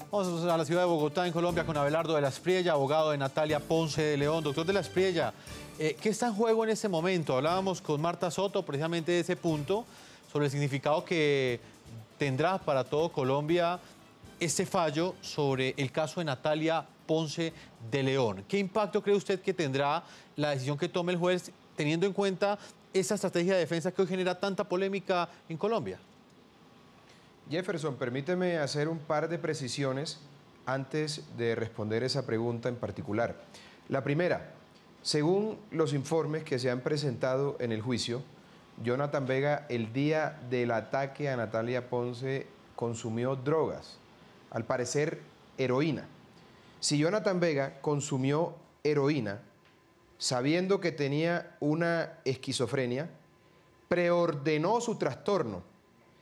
Vamos a la ciudad de Bogotá, en Colombia, con Abelardo de la Espriella, abogado de Natalia Ponce de León. Doctor de la Espriella, ¿qué está en juego en este momento? Hablábamos con Marta Soto precisamente de ese punto, sobre el significado que tendrá para todo Colombia este fallo sobre el caso de Natalia Ponce de León. ¿Qué impacto cree usted que tendrá la decisión que tome el juez, teniendo en cuenta esa estrategia de defensa que hoy genera tanta polémica en Colombia? Jefferson, permíteme hacer un par de precisiones antes de responder esa pregunta en particular. La primera, según los informes que se han presentado en el juicio, Jonathan Vega, el día del ataque a Natalia Ponce, consumió drogas, al parecer heroína. Si Jonathan Vega consumió heroína, sabiendo que tenía una esquizofrenia, preordenó su trastorno,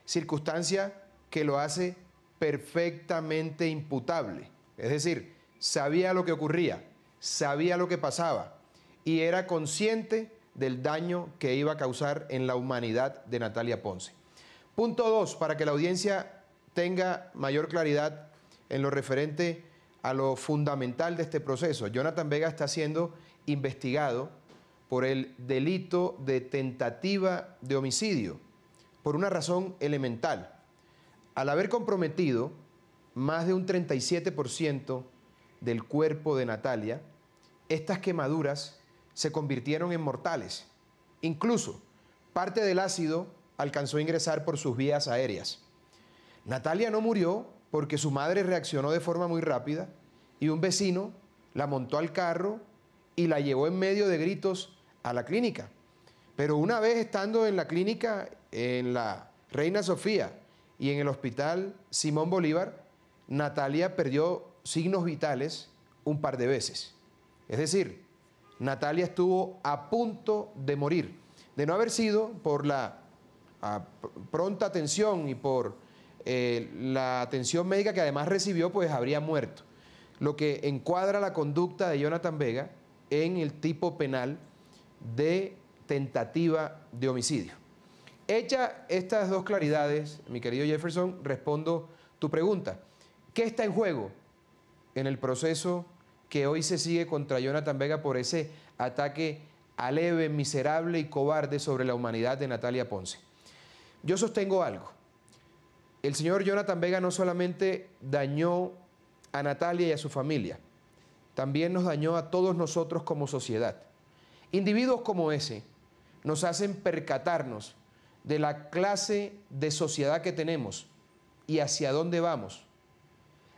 circunstancia que lo hace perfectamente imputable. Es decir, sabía lo que ocurría, sabía lo que pasaba y era consciente del daño que iba a causar en la humanidad de Natalia Ponce. Punto 2, para que la audiencia tenga mayor claridad en lo referente a lo fundamental de este proceso. Jonathan Vega está siendo investigado por el delito de tentativa de homicidio, por una razón elemental. Al haber comprometido más de un 37% del cuerpo de Natalia, estas quemaduras se convirtieron en mortales. Incluso, parte del ácido alcanzó a ingresar por sus vías aéreas. Natalia no murió porque su madre reaccionó de forma muy rápida y un vecino la montó al carro y la llevó en medio de gritos a la clínica. Pero una vez estando en la clínica, en la Reina Sofía y en el hospital Simón Bolívar, Natalia perdió signos vitales un par de veces. Es decir, Natalia estuvo a punto de morir. De no haber sido por la pronta atención y por la atención médica que además recibió, pues habría muerto. Lo que encuadra la conducta de Jonathan Vega en el tipo penal de tentativa de homicidio. Hecha estas dos claridades, mi querido Jefferson, respondo tu pregunta. ¿Qué está en juego en el proceso que hoy se sigue contra Jonathan Vega por ese ataque aleve, miserable y cobarde sobre la humanidad de Natalia Ponce? Yo sostengo algo. El señor Jonathan Vega no solamente dañó a Natalia y a su familia, también nos dañó a todos nosotros como sociedad. Individuos como ese nos hacen percatarnos de la clase de sociedad que tenemos y hacia dónde vamos,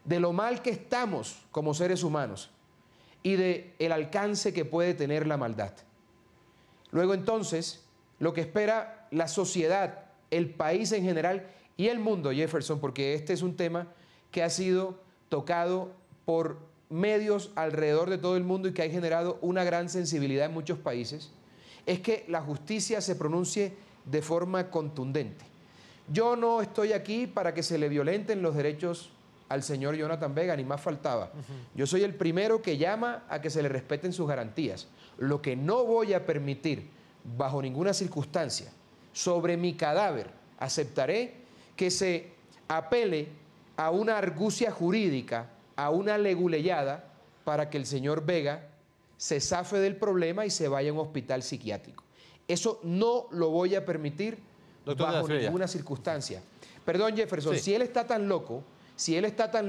de lo mal que estamos como seres humanos y del alcance que puede tener la maldad. Luego entonces, lo que espera la sociedad, el país en general y el mundo, Jefferson, porque este es un tema que ha sido tocado por medios alrededor de todo el mundo y que ha generado una gran sensibilidad en muchos países, es que la justicia se pronuncie de forma contundente. Yo no estoy aquí para que se le violenten los derechos al señor Jonathan Vega, ni más faltaba. Yo soy el primero que llama a que se le respeten sus garantías. Lo que no voy a permitir, bajo ninguna circunstancia, sobre mi cadáver, aceptaré que se apele a una argucia jurídica, a una leguleyada, para que el señor Vega se zafe del problema y se vaya a un hospital psiquiátrico. Eso no lo voy a permitir bajo ninguna circunstancia. Perdón, Jefferson, sí. Si él está tan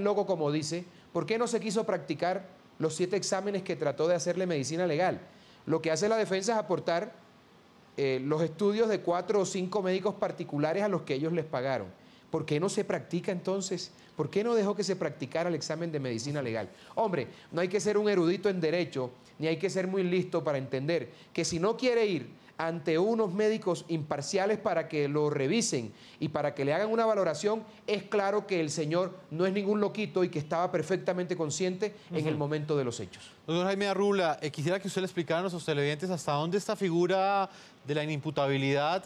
loco como dice, ¿por qué no se quiso practicar los 7 exámenes que trató de hacerle medicina legal? Lo que hace la defensa es aportar los estudios de 4 o 5 médicos particulares a los que ellos les pagaron. ¿Por qué no se practica entonces? ¿Por qué no dejó que se practicara el examen de medicina legal? Hombre, no hay que ser un erudito en derecho, ni hay que ser muy listo para entender que si no quiere ir ante unos médicos imparciales para que lo revisen y para que le hagan una valoración, es claro que el señor no es ningún loquito y que estaba perfectamente consciente en el momento de los hechos. Doctor Jaime Arrula, quisiera que usted le explicara a nuestros televidentes hasta dónde esta figura de la inimputabilidad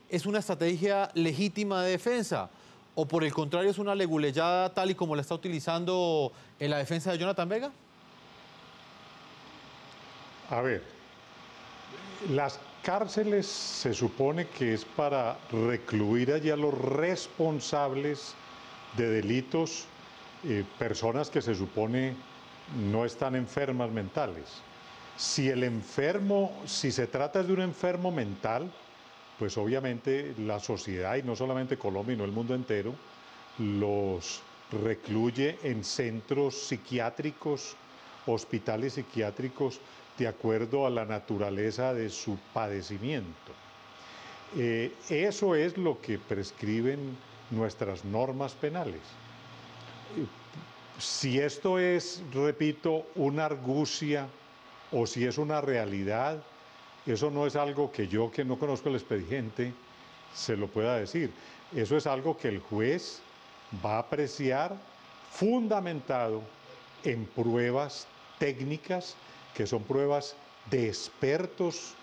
es una estrategia legítima de defensa, o por el contrario es una leguleyada tal y como la está utilizando en la defensa de Jonathan Vega. A ver, las cárceles se supone que es para recluir allí a los responsables de delitos personas que se supone no están enfermas mentales. Si el enfermo, si se trata de un enfermo mental, pues obviamente la sociedad, y no solamente Colombia, sino el mundo entero, los recluye en centros psiquiátricos, hospitales psiquiátricos, de acuerdo a la naturaleza de su padecimiento. Eso es lo que prescriben nuestras normas penales. Si esto es, repito, una argucia o si es una realidad, eso no es algo que yo, que no conozco el expediente, se lo pueda decir. Eso es algo que el juez va a apreciar fundamentado en pruebas técnicas, que son pruebas de expertos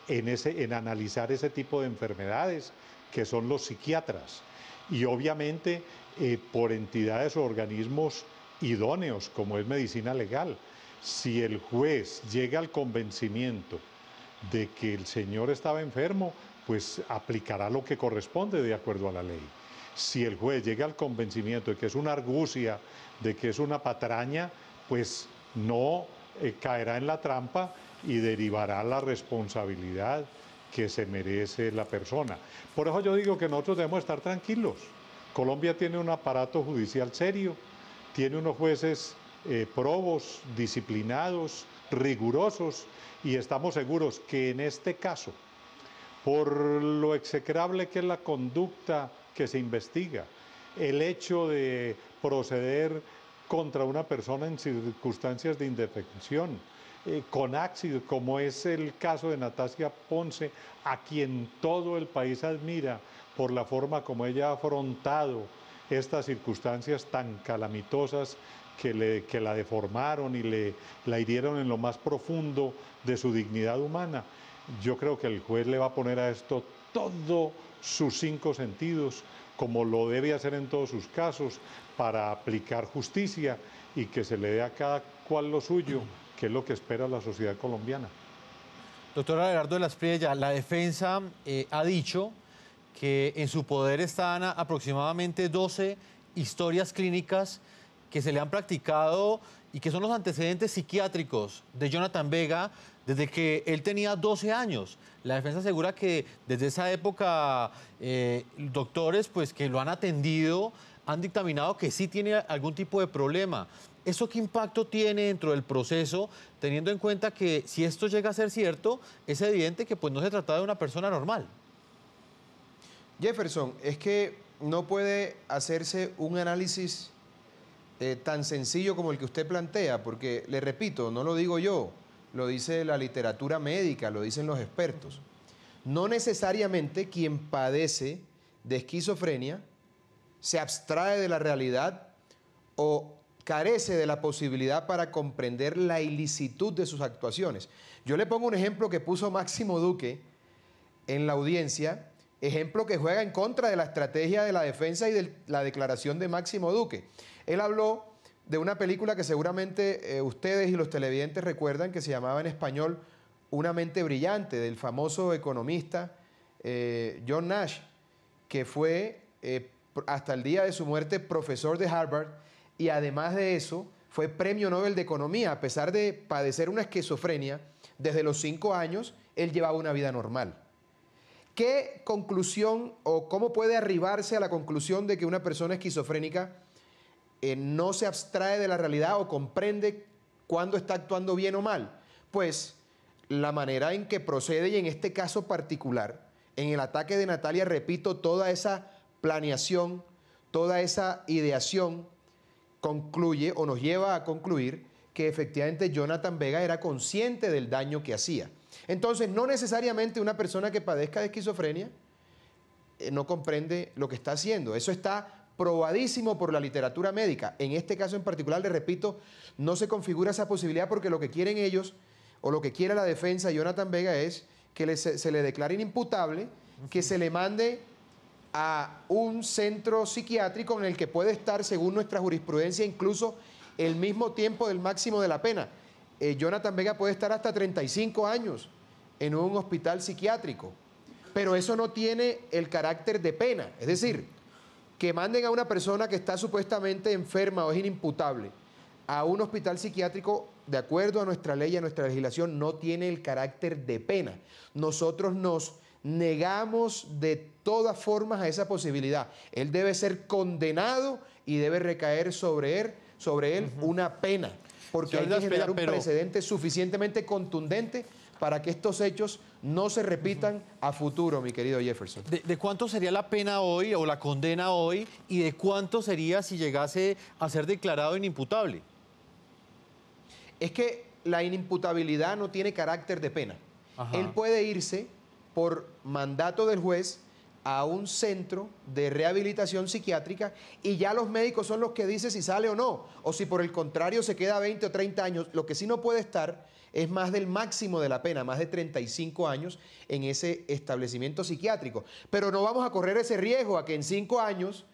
en analizar ese tipo de enfermedades, que son los psiquiatras. Y obviamente por entidades o organismos idóneos, como es medicina legal. Si el juez llega al convencimiento de que el señor estaba enfermo, pues aplicará lo que corresponde de acuerdo a la ley. Si el juez llega al convencimiento de que es una argucia, de que es una patraña, pues no caerá en la trampa y derivará la responsabilidad que se merece la persona. Por eso yo digo que nosotros debemos estar tranquilos. Colombia tiene un aparato judicial serio, tiene unos jueces probos, disciplinados, rigurosos, y estamos seguros que en este caso, por lo execrable que es la conducta que se investiga, el hecho de proceder contra una persona en circunstancias de indefensión, con ácido, como es el caso de Natalia Ponce, a quien todo el país admira por la forma como ella ha afrontado estas circunstancias tan calamitosas que la deformaron y la hirieron en lo más profundo de su dignidad humana. Yo creo que el juez le va a poner a esto todos sus 5 sentidos, como lo debe hacer en todos sus casos, para aplicar justicia y que se le dé a cada cual lo suyo, que es lo que espera la sociedad colombiana. Doctor Abelardo de la Espriella, la defensa ha dicho que en su poder están aproximadamente 12 historias clínicas que se le han practicado y que son los antecedentes psiquiátricos de Jonathan Vega desde que él tenía 12 años. La defensa asegura que desde esa época doctores pues, que lo han atendido han dictaminado que sí tiene algún tipo de problema. ¿Eso qué impacto tiene dentro del proceso, teniendo en cuenta que si esto llega a ser cierto, es evidente que pues, no se trata de una persona normal? Jefferson, es que no puede hacerse un análisis tan sencillo como el que usted plantea, porque, le repito, no lo digo yo, lo dice la literatura médica, lo dicen los expertos. No necesariamente quien padece de esquizofrenia se abstrae de la realidad o carece de la posibilidad para comprender la ilicitud de sus actuaciones. Yo le pongo un ejemplo que puso Máximo Duque en la audiencia, ejemplo que juega en contra de la estrategia de la defensa y de la declaración de Máximo Duque. Él habló de una película que seguramente ustedes y los televidentes recuerdan, que se llamaba en español Una mente brillante, del famoso economista John Nash, que fue hasta el día de su muerte profesor de Harvard, y además de eso fue premio Nobel de Economía. A pesar de padecer una esquizofrenia, desde los 5 años él llevaba una vida normal. ¿Qué conclusión o cómo puede arribarse a la conclusión de que una persona esquizofrénica no se abstrae de la realidad o comprende cuándo está actuando bien o mal? Pues la manera en que procede, y en este caso particular, en el ataque de Natalia, repito, toda esa planeación, toda esa ideación concluye o nos lleva a concluir que efectivamente Jonathan Vega era consciente del daño que hacía. Entonces, no necesariamente una persona que padezca de esquizofrenia no comprende lo que está haciendo. Eso está probadísimo por la literatura médica. En este caso en particular, le repito, no se configura esa posibilidad porque lo que quieren ellos, o lo que quiere la defensa de Jonathan Vega, es que se le declare inimputable, que se le mande a un centro psiquiátrico en el que puede estar, según nuestra jurisprudencia, incluso el mismo tiempo del máximo de la pena. Jonathan Vega puede estar hasta 35 años en un hospital psiquiátrico, pero eso no tiene el carácter de pena. Es decir, que manden a una persona que está supuestamente enferma o es inimputable a un hospital psiquiátrico, de acuerdo a nuestra ley y a nuestra legislación, no tiene el carácter de pena. Nosotros nos negamos de todas formas a esa posibilidad. Él debe ser condenado y debe recaer sobre él una pena, porque hay que generar un precedente suficientemente contundente para que estos hechos no se repitan a futuro, mi querido Jefferson. ¿De cuánto sería la pena hoy o la condena hoy y de cuánto sería si llegase a ser declarado inimputable? Es que la inimputabilidad no tiene carácter de pena. Ajá. Él puede irse por mandato del juez a un centro de rehabilitación psiquiátrica y ya los médicos son los que dicen si sale o no, o si por el contrario se queda 20 o 30 años. Lo que sí no puede estar es más del máximo de la pena, más de 35 años en ese establecimiento psiquiátrico. Pero no vamos a correr ese riesgo a que en 5 años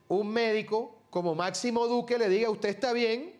un médico como Máximo Duque le diga: usted está bien,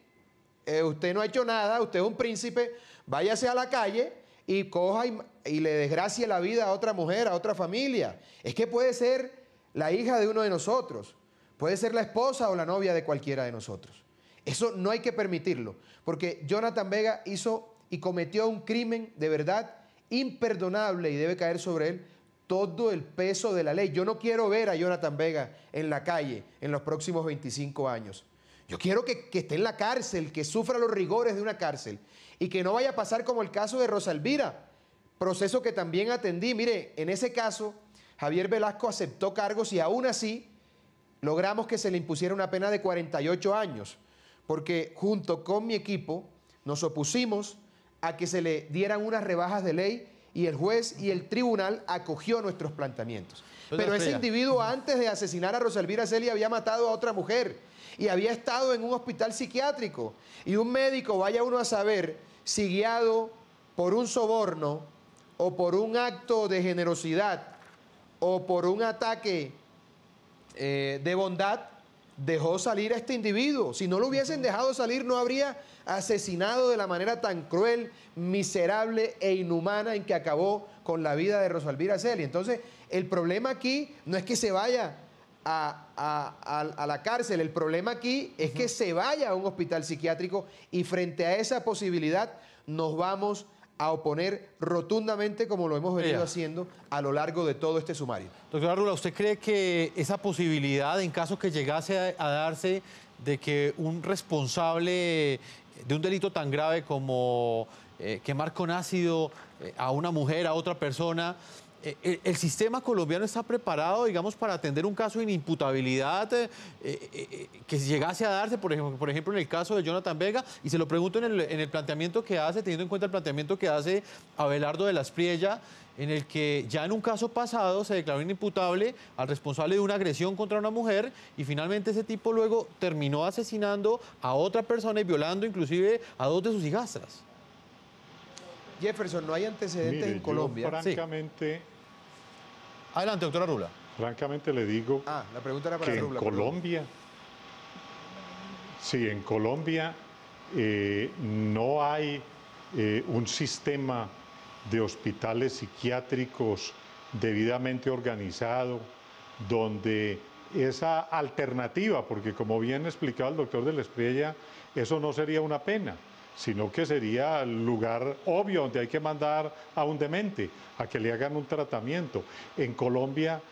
usted no ha hecho nada, usted es un príncipe, váyase a la calle y coja y le desgracie la vida a otra mujer, a otra familia. Es que puede ser la hija de uno de nosotros, puede ser la esposa o la novia de cualquiera de nosotros. Eso no hay que permitirlo, porque Jonathan Vega hizo y cometió un crimen de verdad imperdonable y debe caer sobre él todo el peso de la ley. Yo no quiero ver a Jonathan Vega en la calle en los próximos 25 años. Yo quiero que esté en la cárcel, que sufra los rigores de una cárcel y que no vaya a pasar como el caso de Rosa Elvira, proceso que también atendí. Mire, en ese caso, Javier Velasco aceptó cargos y aún así logramos que se le impusiera una pena de 48 años, porque junto con mi equipo nos opusimos a que se le dieran unas rebajas de ley y el juez y el tribunal acogió nuestros planteamientos. Pero ese individuo, antes de asesinar a Rosa Elvira Celia, había matado a otra mujer y había estado en un hospital psiquiátrico. Y un médico, vaya uno a saber, si guiado por un soborno o por un acto de generosidad o por un ataque de bondad, dejó salir a este individuo. Si no lo hubiesen dejado salir, no habría asesinado de la manera tan cruel, miserable e inhumana en que acabó con la vida de Rosa Elvira Celia. Entonces, el problema aquí no es que se vaya a la cárcel, el problema aquí es que se vaya a un hospital psiquiátrico, y frente a esa posibilidad nos vamos a oponer rotundamente, como lo hemos venido haciendo a lo largo de todo este sumario. Doctora Rula, ¿usted cree que esa posibilidad, en caso que llegase a darse, de que un responsable de un delito tan grave como quemar con ácido a una mujer, a otra persona, el sistema colombiano está preparado, digamos, para atender un caso de inimputabilidad que llegase a darse, por ejemplo, en el caso de Jonathan Vega? Y se lo pregunto en el planteamiento que hace, teniendo en cuenta el planteamiento que hace Abelardo de la Espriella, en el que ya en un caso pasado se declaró inimputable al responsable de una agresión contra una mujer y finalmente ese tipo luego terminó asesinando a otra persona y violando inclusive a 2 de sus hijastras. Jefferson, no hay antecedentes en Colombia. Francamente... Sí. Adelante, doctora Rula. Francamente le digo la pregunta era para que Rula, en Colombia, sí, en Colombia no hay un sistema de hospitales psiquiátricos debidamente organizado, donde esa alternativa, porque como bien explicaba el doctor de la Espriella, eso no sería una pena, sino que sería el lugar obvio donde hay que mandar a un demente a que le hagan un tratamiento. En Colombia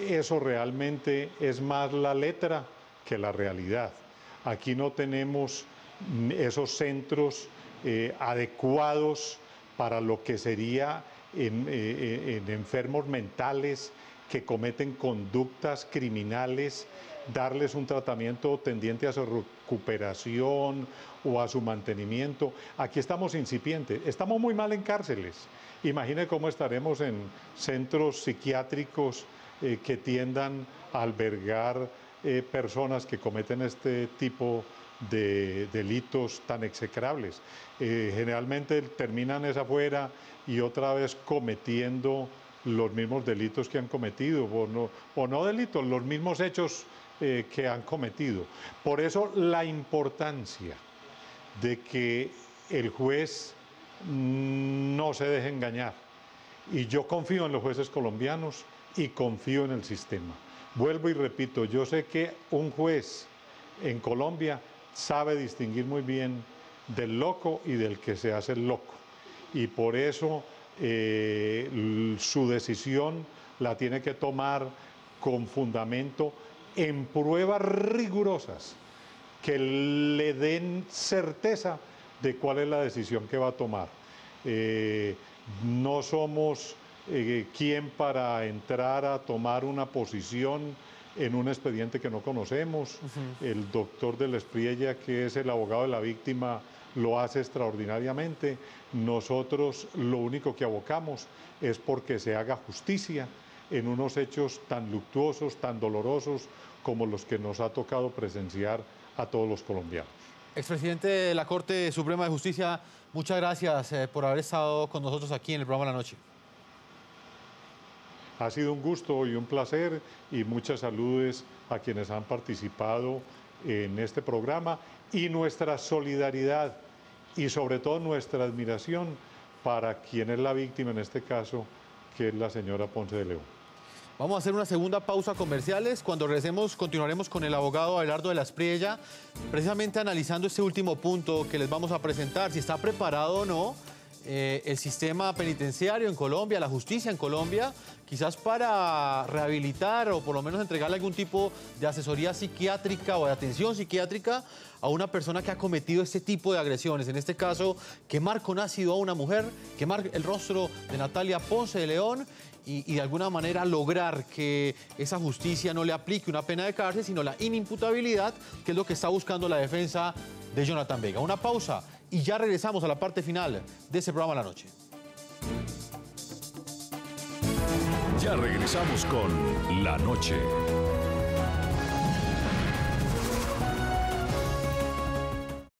eso realmente es más la letra que la realidad. Aquí no tenemos esos centros adecuados para lo que sería en enfermos mentales que cometen conductas criminales, darles un tratamiento tendiente a su recuperación o a su mantenimiento. Aquí estamos incipientes, estamos muy mal en cárceles. Imagine cómo estaremos en centros psiquiátricos que tiendan a albergar personas que cometen este tipo de delitos tan execrables. Generalmente terminan afuera y otra vez cometiendo los mismos delitos que han cometido, o no delitos, los mismos hechos que han cometido. Por eso la importancia de que el juez no se deje engañar. Y yo confío en los jueces colombianos y confío en el sistema. Vuelvo y repito, yo sé que un juez en Colombia sabe distinguir muy bien del loco y del que se hace el loco. Y por eso su decisión la tiene que tomar con fundamento en pruebas rigurosas que le den certeza de cuál es la decisión que va a tomar. No somos quien para entrar a tomar una posición en un expediente que no conocemos. El doctor de la Espriella, que es el abogado de la víctima, lo hace extraordinariamente. Nosotros lo único que abocamos es porque se haga justicia en unos hechos tan luctuosos, tan dolorosos como los que nos ha tocado presenciar a todos los colombianos. Expresidente de la Corte Suprema de Justicia, muchas gracias por haber estado con nosotros aquí en el programa La Noche. Ha sido un gusto y un placer, y muchas saludes a quienes han participado en este programa, y nuestra solidaridad y sobre todo nuestra admiración para quien es la víctima en este caso, que es la señora Ponce de León. Vamos a hacer una segunda pausa comerciales. Cuando regresemos continuaremos con el abogado Abelardo de la Espriella, precisamente analizando este último punto que les vamos a presentar, si está preparado o no el sistema penitenciario en Colombia, la justicia en Colombia, quizás para rehabilitar o por lo menos entregarle algún tipo de asesoría psiquiátrica o de atención psiquiátrica a una persona que ha cometido este tipo de agresiones. En este caso, quemar con ácido a una mujer, quemar el rostro de Natalia Ponce de León y de alguna manera lograr que esa justicia no le aplique una pena de cárcel, sino la inimputabilidad, que es lo que está buscando la defensa de Jonathan Vega. Una pausa y ya regresamos a la parte final de este programa La Noche. Ya regresamos con La Noche.